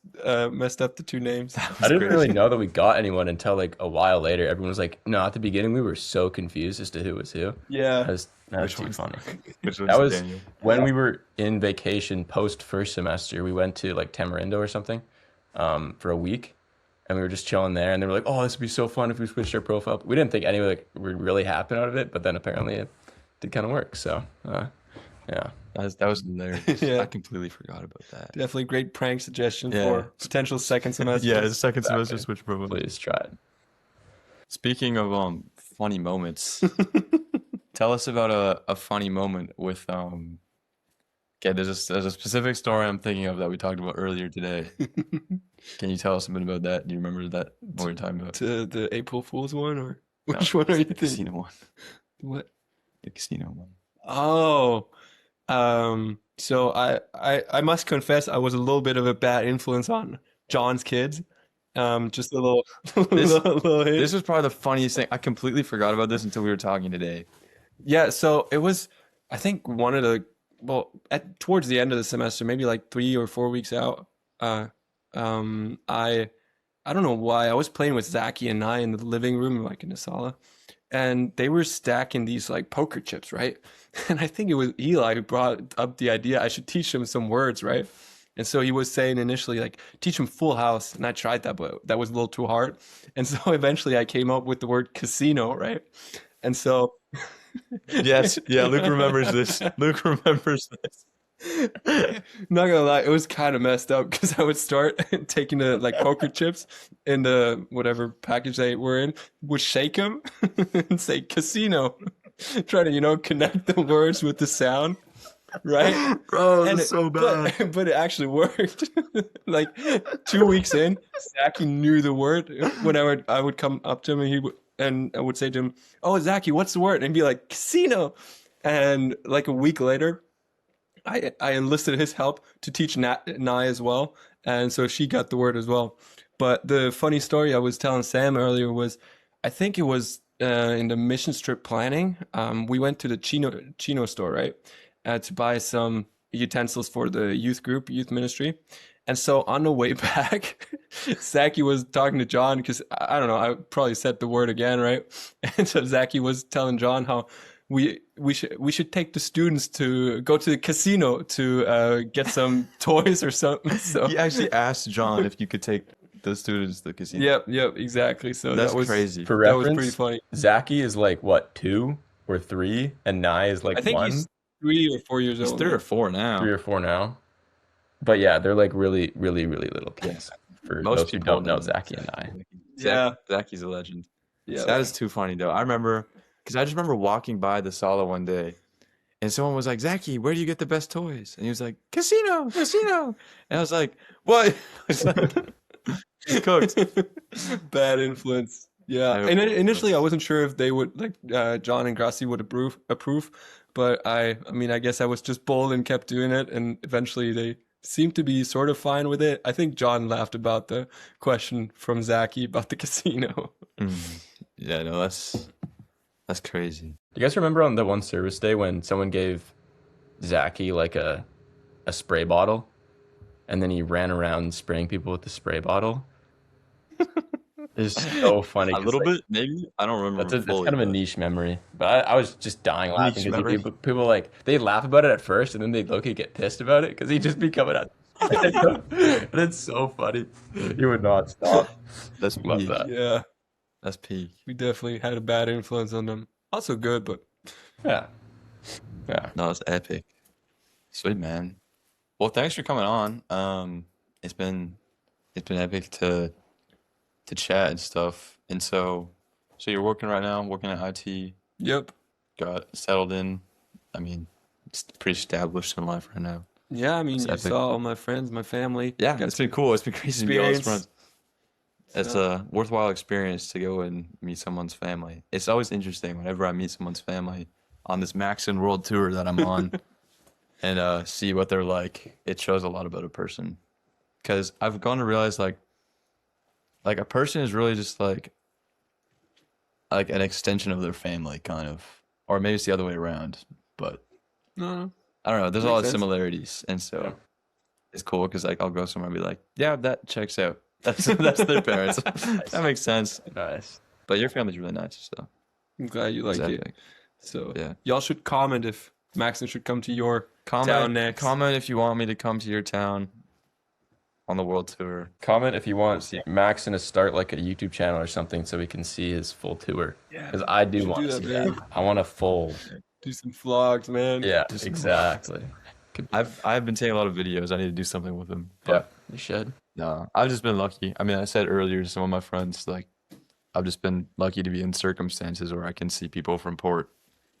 up the two names. That I was didn't really crazy. know that we got anyone until like a while later. Everyone was like, no, at the beginning we were so confused as to who was who. Yeah. That's Which too one's funny. Which That one's was Daniel? when we were in vacation post first semester. We went to like Tamarindo or something for a week, and we were just chilling there. And they were like, "Oh, this would be so fun if we switched our profile." We didn't think any like would really happen out of it, but then apparently it did kind of work. So yeah, That was hilarious. Yeah. I completely forgot about that. Definitely great prank suggestion Yeah. for potential second semester. Yeah, the second Exactly. semester switch profile. please try it. Speaking of funny moments, tell us about a funny moment with okay, there's a specific story I'm thinking of that we talked about earlier today. Can you tell us a bit about that? Do you remember that what we're talking about? To the April Fool's one, or No, which one are you the thinking? casino one. What? The casino one. Oh, so I must confess I was a little bit of a bad influence on John's kids. Just a little, This- little hint. This was probably the funniest thing. I completely forgot about this until we were talking today. Yeah, so it was, I think one of the, towards the end of the semester, maybe like 3 or 4 weeks out, I don't know why, I was playing with Zachy and I in the living room, like in the sala, and they were stacking these like poker chips, right? And I think it was Eli who brought up the idea I should teach them some words, right? And so he was saying initially, like, teach them full house. And I tried that, but that was a little too hard. And so eventually I came up with the word casino, right? And so Yes, yeah, Luke remembers this. Luke remembers this. not gonna lie, it was kind of messed up because I would start taking the like poker chips in the whatever package they were in, would shake them and say casino, try to connect the words with the sound, right? Bro, And that's so bad. but it actually worked. Like 2 weeks in, Zachy knew the word. When I would come up to him and I would say to him, "Oh, Zachy, what's the word?" And he'd be like, "Casino." And like a week later, I enlisted his help to teach Nai as well, and so she got the word as well. But the funny story I was telling Sam earlier was, I think it was in the mission trip planning. We went to the Chino store, right, to buy some utensils for the youth ministry. And so on the way back, Zachy was talking to John because I don't know, I probably said the word again, right? And so Zachy was telling John how we should take the students to go to the casino to get some toys or something. So He actually asked John if you could take the students to the casino. yep, exactly. So That's that was crazy. For that was reference, pretty funny. Zachy is like what, 2 or 3, and Nye is like I think 1, he's 3 or 4 years He's old. 3 or 4 now. 3 or 4 now. But yeah, they're like really, really, really little kids. For Most those who people don't know Zachy and Nye. Yeah. Zachy's a legend. Yeah. That is too funny though. I remember, because I just remember walking by the Sala one day, and someone was like, "Zachy, where do you get the best toys?" And he was like, "Casino, casino." And I was like, "What?" It's like, he's cooked. Bad influence. Yeah. I hope And so. initially I wasn't sure if they would John and Gracie would approve, but I mean I guess I was just bold and kept doing it, and eventually they seemed to be sort of fine with it. I think John laughed about the question from Zachy about the casino. Yeah, no, that's crazy. Do you guys remember on the one service day when someone gave Zachy like a spray bottle, and then he ran around spraying people with the spray bottle? It's so funny. A 'cause, little like, bit, maybe. I don't remember that's fully. kind of a but- niche memory, but I was just dying laughing Niche because memory? people like they laugh about it at first, and then they low-key get pissed about it because he'd just be coming out, and it's so funny. He would not stop. That's Love peak. that. Yeah. That's peak. We definitely had a bad influence on them. Also good, but Yeah, yeah. No, it's epic. Sweet, man. Well, thanks for coming on. It's been epic to chat and stuff. And so you're working right now, working at IT, yep. got settled in. I mean, it's pretty established in life right now. Yeah, I mean, It's you epic. saw all my friends, my family. Yeah, Got it's been cool. It's been crazy to meet all these experience. friends. It's a worthwhile experience to go and meet someone's family. It's always interesting whenever I meet someone's family on this Maxon World Tour that I'm on and see what they're like. It shows a lot about a person. Because I've gone to realize like a person is really just like an extension of their family, kind of. Or maybe it's the other way around. But No, I don't know. There's a lot of Makes sense. similarities. And so it's cool because like I'll go somewhere and be like, yeah, that checks out. That's their parents. That makes sense. Nice. But your family's really nice, so I'm glad you like it's it. epic. So Yeah. y'all should comment if Maxon should come to your town Comment next. comment if you want me to come to your town on the world tour. Comment if you want Maxon to start like a YouTube channel or something so we can see his full tour. Yeah, Because I do should want do to that, see man. that. I want a full. do some vlogs, man. Yeah, Just- exactly. I've been taking a lot of videos. I need to do something with them. Yeah, But you should. no, I've just been lucky. I mean, I said earlier to some of my friends, like I've just been lucky to be in circumstances where I can see people from port.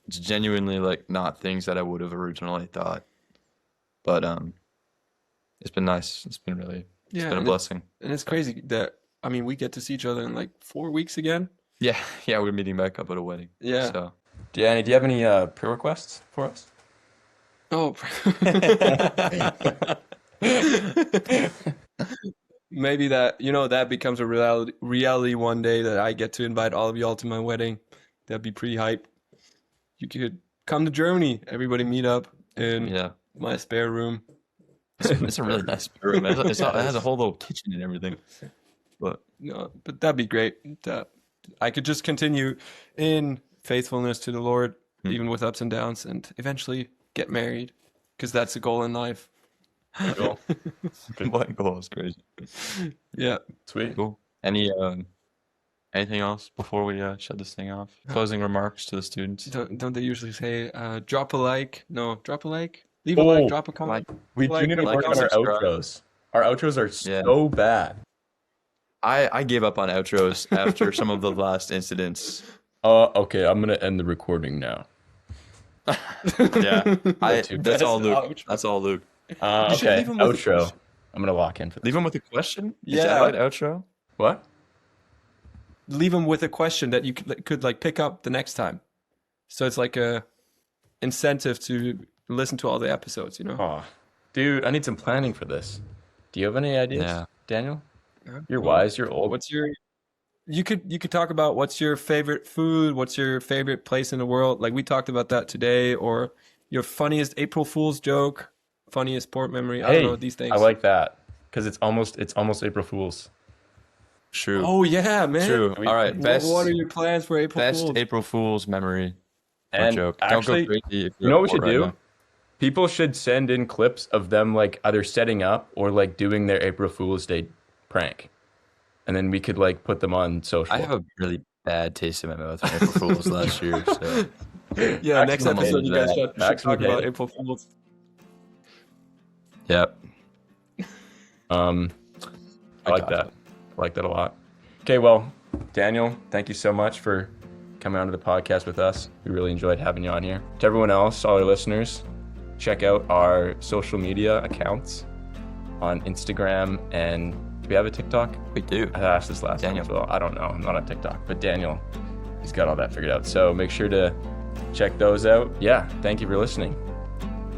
It's genuinely like not things that I would have originally thought. But it's been nice. It's been a Yeah, blessing. and it's crazy that I mean we get to see each other in like 4 weeks again. Yeah, yeah, we're meeting back up at a wedding. Yeah. So Danny, do you have any prayer requests for us? Oh, maybe that becomes a reality one day that I get to invite all of y'all to my wedding. That'd be pretty hype. You could come to Germany. Everybody meet up in yeah, my spare room. it's a really nice room. It has a whole little kitchen and everything. But No, but that'd be great. That I could just continue in faithfulness to the Lord, even with ups and downs, and eventually get married, because that's the goal in life. Cool. what goal is crazy. Yeah. Sweet. Cool. Anything else before we shut this thing off? Closing remarks to the students. Don't they usually say drop a like? No, drop a like. Leave a like. Oh, Drop a comment. We Like, do need to like, work and on our subscribe. outros. Our outros are Yeah. so bad. I gave up on outros after some of the last incidents. Okay, I'm gonna end the recording now. Yeah, Too that's all Luke. Ouch. That's all Luke. You should Okay, leave 'em with a outro. question. I'm gonna lock in for Leave this. him with a question. Is Yeah. that right? Outro. What? Leave them with a question that you could like pick up the next time. So it's like a incentive to listen to all the episodes, Oh, dude, I need some planning for this. Do you have any ideas, Yeah. Daniel? Yeah. You're wise. You're old. You could talk about what's your favorite food, what's your favorite place in the world. Like we talked about that today, or your funniest April Fool's joke, funniest sport memory. I don't know these things. I like that because it's almost April Fool's. True. Oh yeah, man. True. All right. What are your plans for April best Fool's? April Fool's memory or And joke. actually, Don't go crazy if you know what we you're should do? bored right now. People should send in clips of them like either setting up or like doing their April Fool's Day prank, and then we could like put them on social. I have a really bad taste in my mouth from April Fool's last year. So Yeah, next Maximum episode you guys hated should Maximum talk about hated. April Fool's. yep. I like that. I like that a lot. Okay, well, Daniel, thank you so much for coming onto the podcast with us. We really enjoyed having you on here. To everyone else, all our listeners, check out our social media accounts on Instagram, and do we have a TikTok? We do. I asked this last time as well. I don't know. I'm not on TikTok, but Daniel, he's got all that figured out. So make sure to check those out. Yeah, thank you for listening.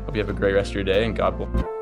Hope you have a great rest of your day, and God bless.